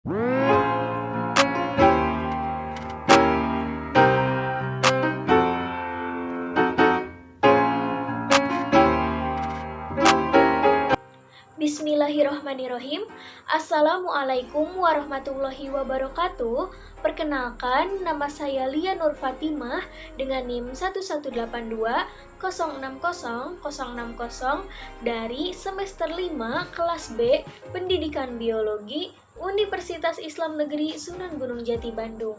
Bismillahirrahmanirrahim. Assalamualaikum warahmatullahi wabarakatuh. Perkenalkan, nama saya Lia Nur Fatimah dengan NIM 11820600060 dari semester 5 kelas B Pendidikan Biologi Universitas Islam Negeri Sunan Gunung Jati Bandung.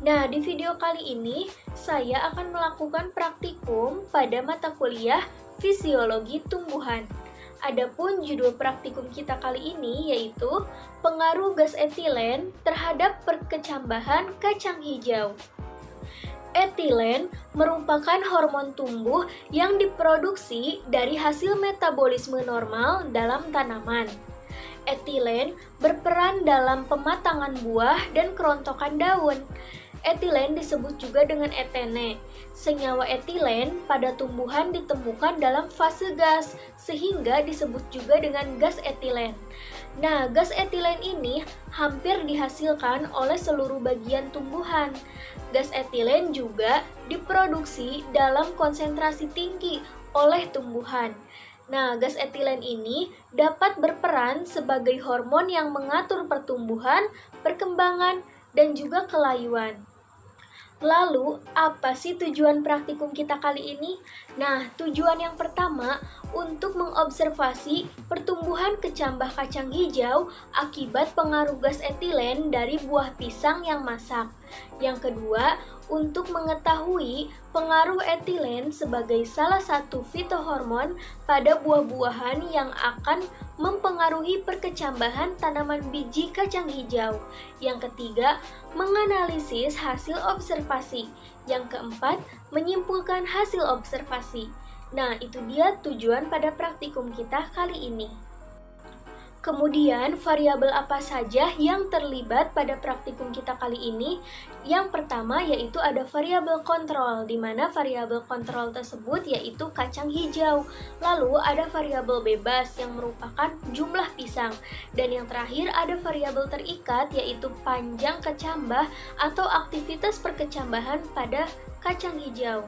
Nah, di video kali ini saya akan melakukan praktikum pada mata kuliah Fisiologi Tumbuhan. Adapun judul praktikum kita kali ini yaitu pengaruh gas etilen terhadap perkecambahan kacang hijau. Etilen merupakan hormon tumbuh yang diproduksi dari hasil metabolisme normal dalam tanaman. Etilen berperan dalam pematangan buah dan kerontokan daun. Etilen disebut juga dengan etene. Senyawa etilen pada tumbuhan ditemukan dalam fase gas, sehingga disebut juga dengan gas etilen. Nah, gas etilen ini hampir dihasilkan oleh seluruh bagian tumbuhan. Gas etilen juga diproduksi dalam konsentrasi tinggi oleh tumbuhan. Nah, gas etilen ini dapat berperan sebagai hormon yang mengatur pertumbuhan, perkembangan, dan juga kelayuan. Lalu, apa sih tujuan praktikum kita kali ini? Nah, tujuan yang pertama untuk mengobservasi pertumbuhan kecambah kacang hijau akibat pengaruh gas etilen dari buah pisang yang masak. Yang kedua, untuk mengetahui pengaruh etilen sebagai salah satu fitohormon pada buah-buahan yang akan mempengaruhi perkecambahan tanaman biji kacang hijau. Yang ketiga, menganalisis hasil observasi. Yang keempat, menyimpulkan hasil observasi. Nah, itu dia tujuan pada praktikum kita kali ini. Kemudian, variabel apa saja yang terlibat pada praktikum kita kali ini? Yang pertama yaitu ada variabel kontrol, di mana variabel kontrol tersebut yaitu kacang hijau. Lalu ada variabel bebas yang merupakan jumlah pisang. Dan yang terakhir ada variabel terikat yaitu panjang kecambah atau aktivitas perkecambahan pada kacang hijau.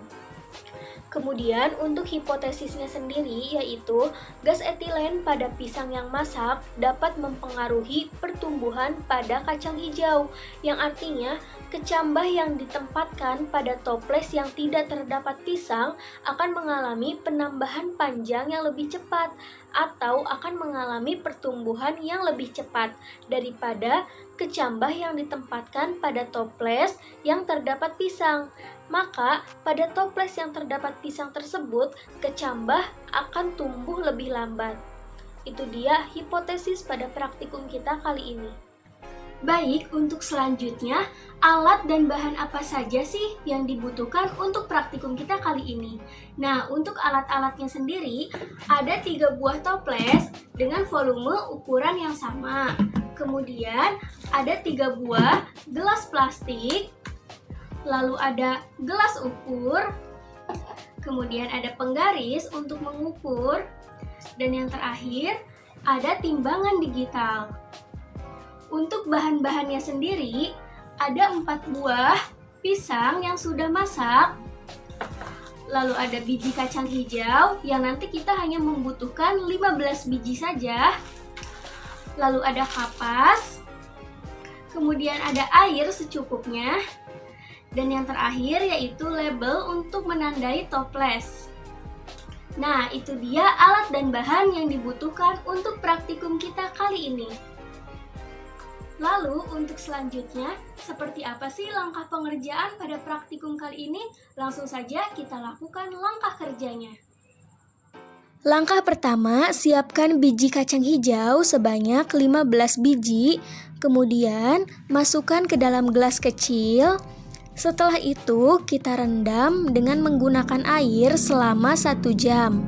Kemudian untuk hipotesisnya sendiri yaitu gas etilen pada pisang yang masak dapat mempengaruhi pertumbuhan pada kacang hijau, yang artinya kecambah yang ditempatkan pada toples yang tidak terdapat pisang akan mengalami penambahan panjang yang lebih cepat atau akan mengalami pertumbuhan yang lebih cepat daripada kecambah yang ditempatkan pada toples yang terdapat pisang. Maka, pada toples yang terdapat pisang tersebut, kecambah akan tumbuh lebih lambat. Itu dia hipotesis pada praktikum kita kali ini. Baik, untuk selanjutnya, alat dan bahan apa saja sih yang dibutuhkan untuk praktikum kita kali ini? Nah, untuk alat-alatnya sendiri, ada 3 buah toples dengan volume ukuran yang sama. Kemudian, ada 3 buah gelas plastik, lalu ada gelas ukur, kemudian ada penggaris untuk mengukur, dan yang terakhir ada timbangan digital. Untuk bahan-bahannya sendiri, ada 4 buah pisang yang sudah masak, lalu ada biji kacang hijau yang nanti kita hanya membutuhkan 15 biji saja, lalu ada kapas, kemudian ada air secukupnya, dan yang terakhir yaitu label untuk menandai toples. Nah, itu dia alat dan bahan yang dibutuhkan untuk praktikum kita kali ini. Lalu, untuk selanjutnya, seperti apa sih langkah pengerjaan pada praktikum kali ini? Langsung saja kita lakukan langkah kerjanya. Langkah pertama, siapkan biji kacang hijau sebanyak 15 biji, kemudian masukkan ke dalam gelas kecil. Setelah itu, kita rendam dengan menggunakan air selama 1 jam.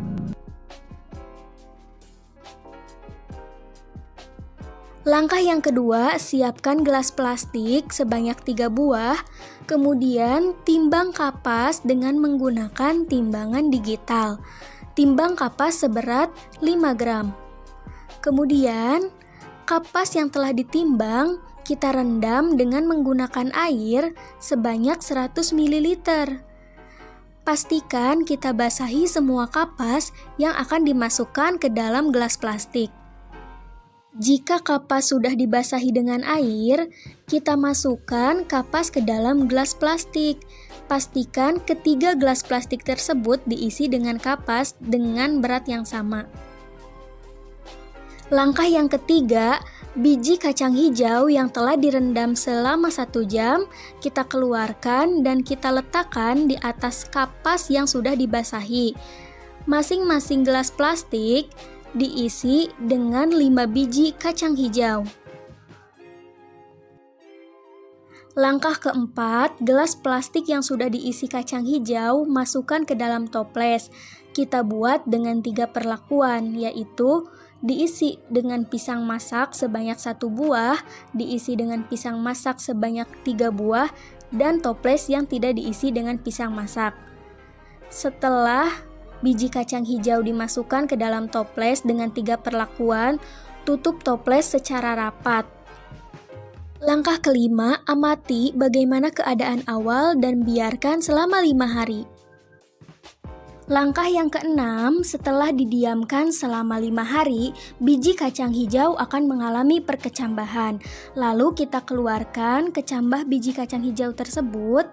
Langkah yang kedua, siapkan gelas plastik sebanyak 3 buah, kemudian timbang kapas dengan menggunakan timbangan digital. Timbang kapas seberat 5 gram. Kemudian, kapas yang telah ditimbang kita rendam dengan menggunakan air sebanyak 100 ml. Pastikan kita basahi semua kapas yang akan dimasukkan ke dalam gelas plastik. Jika kapas sudah dibasahi dengan air, kita masukkan kapas ke dalam gelas plastik. Pastikan ketiga gelas plastik tersebut diisi dengan kapas dengan berat yang sama. Langkah yang ketiga, biji kacang hijau yang telah direndam selama 1 jam, kita keluarkan dan kita letakkan di atas kapas yang sudah dibasahi. Masing-masing gelas plastik diisi dengan 5 biji kacang hijau. Langkah keempat, gelas plastik yang sudah diisi kacang hijau masukkan ke dalam toples. Kita buat dengan 3 perlakuan, yaitu diisi dengan pisang masak sebanyak 1 buah, diisi dengan pisang masak sebanyak 3 buah, dan toples yang tidak diisi dengan pisang masak. Setelah biji kacang hijau dimasukkan ke dalam toples dengan 3 perlakuan, tutup toples secara rapat. Langkah kelima, amati bagaimana keadaan awal dan biarkan selama 5 hari. Langkah yang keenam, setelah didiamkan selama 5 hari, biji kacang hijau akan mengalami perkecambahan. Lalu kita keluarkan kecambah biji kacang hijau tersebut.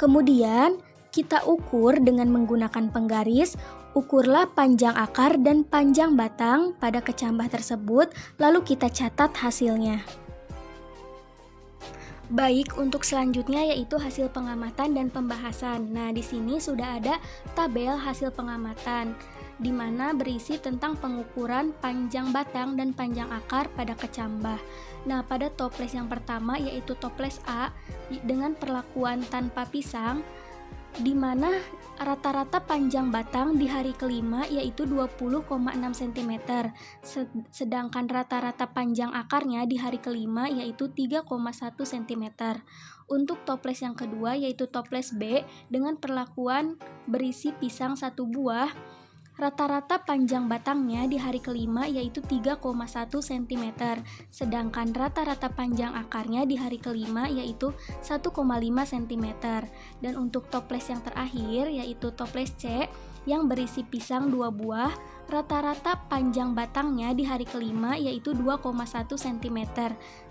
Kemudian kita ukur dengan menggunakan penggaris. Ukurlah panjang akar dan panjang batang pada kecambah tersebut, lalu kita catat hasilnya. Baik, untuk selanjutnya yaitu hasil pengamatan dan pembahasan. Nah, di sini sudah ada tabel hasil pengamatan di mana berisi tentang pengukuran panjang batang dan panjang akar pada kecambah. Nah, pada toples yang pertama yaitu toples A dengan perlakuan tanpa pisang, di mana rata-rata panjang batang di hari kelima yaitu 20,6 cm, sedangkan rata-rata panjang akarnya di hari kelima yaitu 3,1 cm. Untuk toples yang kedua yaitu toples B dengan perlakuan berisi pisang 1 buah, rata-rata panjang batangnya di hari kelima yaitu 3,1 cm, sedangkan rata-rata panjang akarnya di hari kelima yaitu 1,5 cm. Dan untuk toples yang terakhir yaitu toples C yang berisi pisang 2 buah, rata-rata panjang batangnya di hari kelima yaitu 2,1 cm,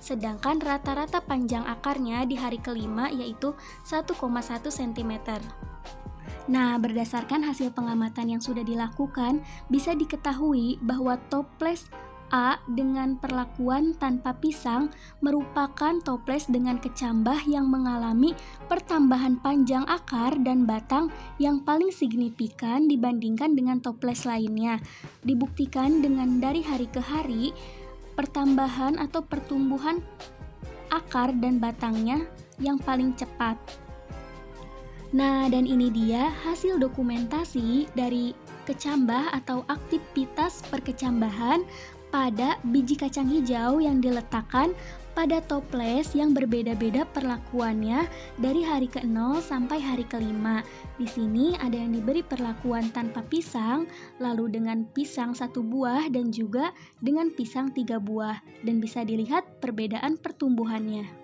sedangkan rata-rata panjang akarnya di hari kelima yaitu 1,1 cm. Nah, berdasarkan hasil pengamatan yang sudah dilakukan, bisa diketahui bahwa toples A dengan perlakuan tanpa pisang merupakan toples dengan kecambah yang mengalami pertambahan panjang akar dan batang yang paling signifikan dibandingkan dengan toples lainnya. Dibuktikan dengan dari hari ke hari, pertambahan atau pertumbuhan akar dan batangnya yang paling cepat. Nah, dan ini dia hasil dokumentasi dari kecambah atau aktivitas perkecambahan pada biji kacang hijau yang diletakkan pada toples yang berbeda-beda perlakuannya dari hari ke-0 sampai hari ke-5. Di sini ada yang diberi perlakuan tanpa pisang, lalu dengan pisang 1 buah dan juga dengan pisang 3 buah, dan bisa dilihat perbedaan pertumbuhannya.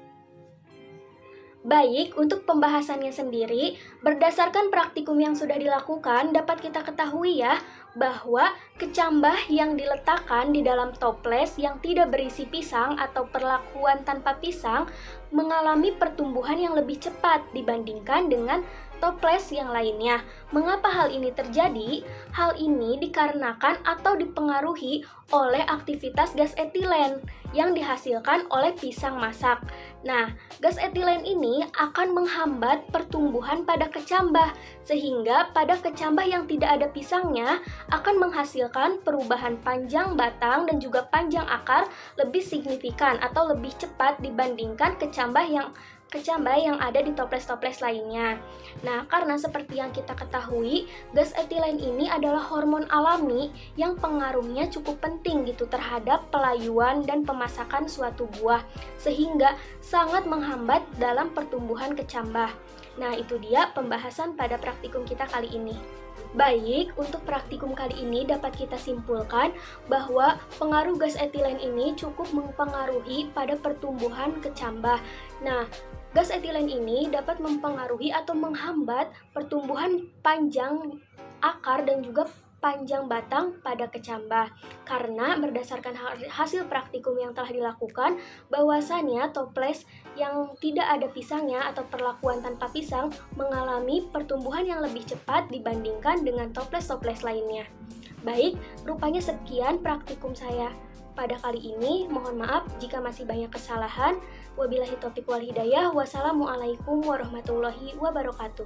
Baik, untuk pembahasannya sendiri, berdasarkan praktikum yang sudah dilakukan, dapat kita ketahui ya, bahwa kecambah yang diletakkan di dalam toples yang tidak berisi pisang atau perlakuan tanpa pisang mengalami pertumbuhan yang lebih cepat dibandingkan dengan toples yang lainnya. Mengapa hal ini terjadi? Hal ini dikarenakan atau dipengaruhi oleh aktivitas gas etilen yang dihasilkan oleh pisang masak. Nah, gas etilen ini akan menghambat pertumbuhan pada kecambah, sehingga pada kecambah yang tidak ada pisangnya akan menghasilkan perubahan panjang batang dan juga panjang akar lebih signifikan atau lebih cepat dibandingkan kecambah yang ada di toples-toples lainnya. Nah, karena seperti yang kita ketahui, gas etilen ini adalah hormon alami yang pengaruhnya cukup penting gitu terhadap pelayuan dan pemasakan suatu buah, sehingga sangat menghambat dalam pertumbuhan kecambah. Nah, itu dia pembahasan pada praktikum kita kali ini. Baik, untuk praktikum kali ini dapat kita simpulkan bahwa pengaruh gas etilen ini cukup mempengaruhi pada pertumbuhan kecambah. Nah, gas etilen ini dapat mempengaruhi atau menghambat pertumbuhan panjang akar dan juga panjang batang pada kecambah. Karena berdasarkan hasil praktikum yang telah dilakukan, bahwasannya toples yang tidak ada pisangnya atau perlakuan tanpa pisang mengalami pertumbuhan yang lebih cepat dibandingkan dengan toples-toples lainnya. Baik, rupanya sekian praktikum saya pada kali ini. Mohon maaf jika masih banyak kesalahan. Wabillahi taufiq wal hidayah. Wassalamualaikum warahmatullahi wabarakatuh.